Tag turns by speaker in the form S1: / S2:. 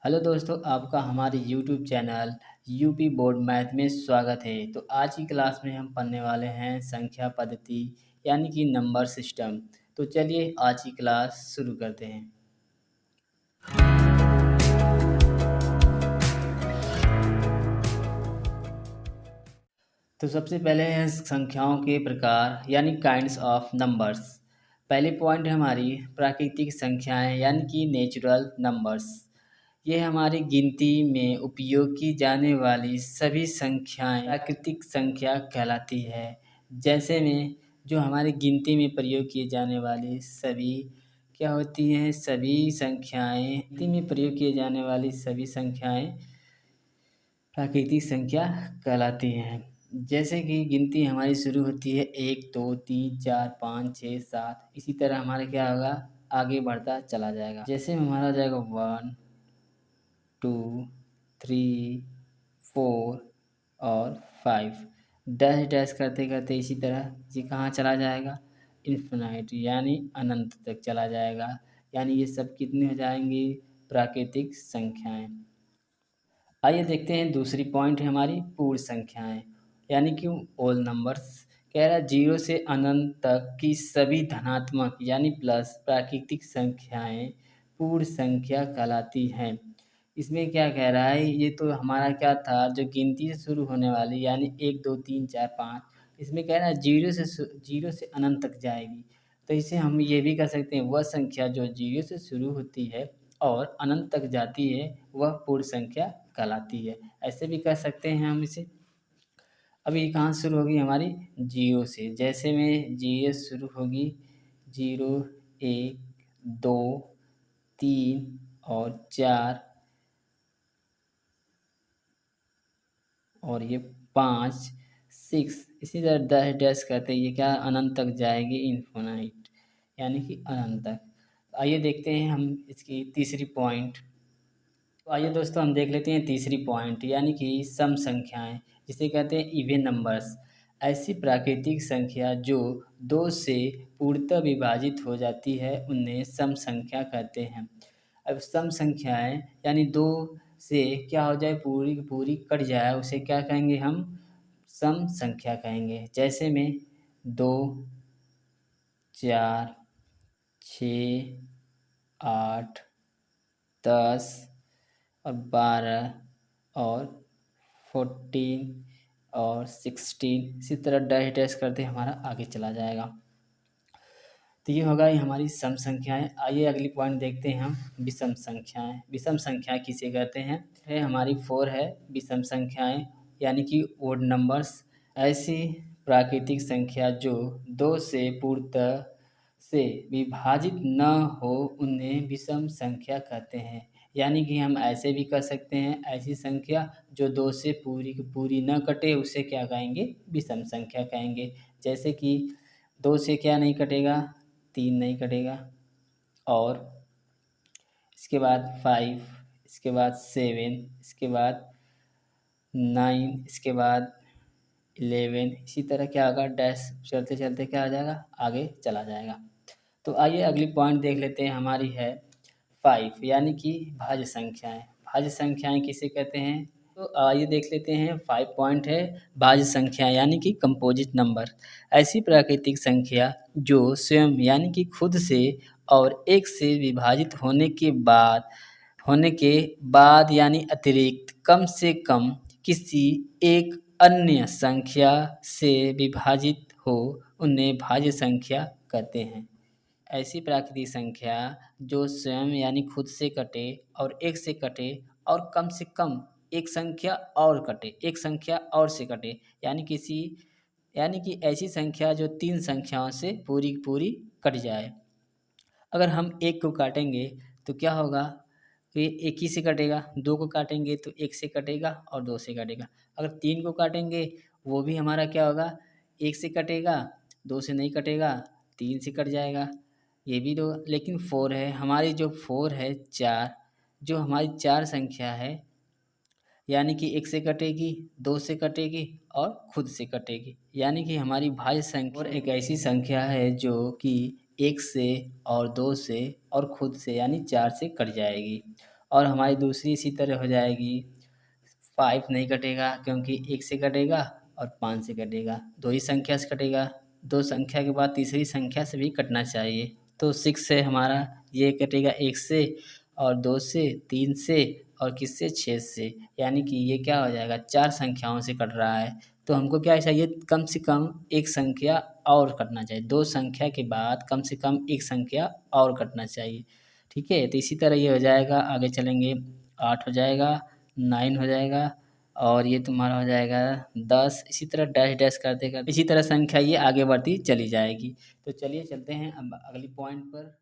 S1: Hello दोस्तों, आपका हमारे YouTube channel UP board math में स्वागत है। तो आज की क्लास में हम पढ़ने वाले हैं संख्या पद्धति यानी कि नंबर सिस्टम। तो चलिए आज की क्लास शुरू करते हैं। तो सबसे पहले है संख्याओं के प्रकार यानी काइंड्स ऑफ नंबर्स। पहले पॉइंट है हमारी प्राकृतिक संख्याएं यानी कि नेचुरल नंबर्स। ये हमारी गिनती में उपयोग की जाने वाली सभी संख्याएं प्राकृतिक संख्या कहलाती है। जैसे में जो हमारी गिनती में प्रयोग किए जाने वाली सभी क्या होती हैं, सभी संख्याएं गिनती में प्रयोग किए जाने वाली सभी संख्याएं प्राकृतिक संख्या कहलाती हैं। जैसे कि गिनती हमारी शुरू होती है 1 2 3 4 5 6 7, इसी तरह हमारा क्या होगा, आगे बढ़ता चला जाएगा। जैसे में हमारा जाएगा 1 2 3 4 और 5, डैश डैश करते करते इसी तरह ये कहाँ चला जाएगा, इन्फिनाइट यानी अनंत तक चला जाएगा। यानी ये सब कितने हो जाएंगे, प्राकृतिक संख्याएं। आइए देखते हैं दूसरी पॉइंट है हमारी पूर्ण संख्याएं यानी कि ओल नंबर्स। कह रहा है 0 से अनंत तक की सभी धनात्मक यानी प्लस प्राकृतिक संख्याएं पूर्ण संख्या कहलाती हैं। इसमें क्या कह रहा है, ये तो हमारा क्या था, जो गिनती से शुरू होने वाली यानी 1 2 3 4 5, इसमें कह रहा है 0 से अनंत तक जाएगी। तो इसे हम ये भी कह सकते हैं, वह संख्या जो 0 से शुरू होती है और अनंत तक जाती है वह पूर्ण संख्या कहलाती है। ऐसे भी कह सकते हैं हम इसे। अब ये कहाँ शुरू होगी, हमारी 0 से। जैसे में 0 शुरू होगी 0 1 2 3 और 4 और ये 5 6, इसी तरह डैश डैश करते ये क्या अनंत तक जाएगी, इन्फिनाइट यानी कि अनंत तक। आइए देखते हैं हम इसकी तीसरी पॉइंट। तो आइए दोस्तों हम देख लेते हैं तीसरी पॉइंट यानी कि सम संख्याएं, जिसे कहते हैं इवन नंबर्स। ऐसी प्राकृतिक संख्या जो 2 से पूर्णतः विभाजित हो जाती है उन्हें सम संख्या कहते हैं। अब सम संख्याएं यानी 2 से क्या हो जाए, पूरी की पूरी कट जाए, उसे क्या कहेंगे हम, सम संख्या कहेंगे। जैसे में 2 4 6 8 10 और 12 और 14 और 16, इसी तरह डैश डैश करते हमारा आगे चला जाएगा। तो ये होगा ये हमारी सम संख्याएं। आइए अगली पॉइंट देखते हैं हम, विषम संख्याएं। विषम संख्या किसे कहते हैं, है हमारी 4 है विषम संख्याएं यानी कि ओड नंबर्स। ऐसी प्राकृतिक संख्या जो 2 से पूर्णतः से विभाजित न हो उन्हें विषम संख्या कहते हैं। यानी कि हम ऐसे भी कर सकते हैं, ऐसी संख्या जो 2 से पूरी की पूरी न कटे उसे क्या कहेंगे, विषम संख्या कहेंगे। जैसे कि 2 से क्या नहीं कटेगा, 3 नहीं कटेगा, और इसके बाद 5, इसके बाद 7, इसके बाद 9, इसके बाद 11, इसी तरह क्या होगा, डैश चलते चलते क्या आ जाएगा, आगे चला जाएगा। तो आइए अगली पॉइंट देख लेते हैं, हमारी है 5 यानी कि भाज्य संख्याएं। भाज्य संख्याएं किसे कहते हैं, तो आइए देख लेते हैं। 5 पॉइंट है भाज्य संख्या यानी कि कंपोजिट नंबर। ऐसी प्राकृतिक संख्या जो स्वयं यानी कि खुद से और एक से विभाजित होने के बाद यानी अतिरिक्त कम से कम किसी एक अन्य संख्या से विभाजित हो उन्हें भाज्य संख्या कहते हैं। ऐसी प्राकृतिक संख्या जो स्वयं यानी खुद से कटे और एक से कटे और कम से कम एक संख्या और कटे, एक संख्या और से कटे, यानी कि ऐसी संख्या जो 3 संख्याओं से पूरी की पूरी कट जाए। अगर हम 1 को काटेंगे तो क्या होगा, तो ये 1 ही से कटेगा। 2 को काटेंगे तो 1 से कटेगा और 2 से कटेगा। अगर 3 को काटेंगे वो भी हमारा क्या होगा, 1 से कटेगा, 2 से नहीं कटेगा, 3 से कट जाएगा। ये भी दो, लेकिन 4 है हमारी, जो 4 है 4, जो हमारी 4 संख्या है यानी कि 1 से कटेगी, 2 से कटेगी और खुद से कटेगी। यानी कि हमारी भाज्य संख्या और एक ऐसी संख्या है जो कि 1 से और 2 से और खुद से यानी 4 से कट जाएगी। और हमारी दूसरी इसी तरह हो जाएगी 5 नहीं कटेगा क्योंकि 1 से कटेगा और 5 से कटेगा, 2 ही संख्या से कटेगा, 2 संख्या के बाद तीसरी संख्या से भी कटना चाहिए। तो 6 से हमारा ये कटेगा 1 से और 2 से, 3 से और किससे 6 से, यानी कि ये क्या हो जाएगा 4 संख्याओं से कट रहा है। तो हमको क्या चाहिए कम से कम एक संख्या और कटना चाहिए, 2 संख्या के बाद कम से कम एक संख्या और कटना चाहिए। ठीक है, तो इसी तरह ये हो जाएगा, आगे चलेंगे 8 हो जाएगा, 9 हो जाएगा और ये तुम्हारा हो जाएगा 10, इसी तरह डैश डैश करते करते इसी तरह संख्या ये आगे बढ़ती चली जाएगी। तो चलिए चलते हैं अब अगली पॉइंट पर।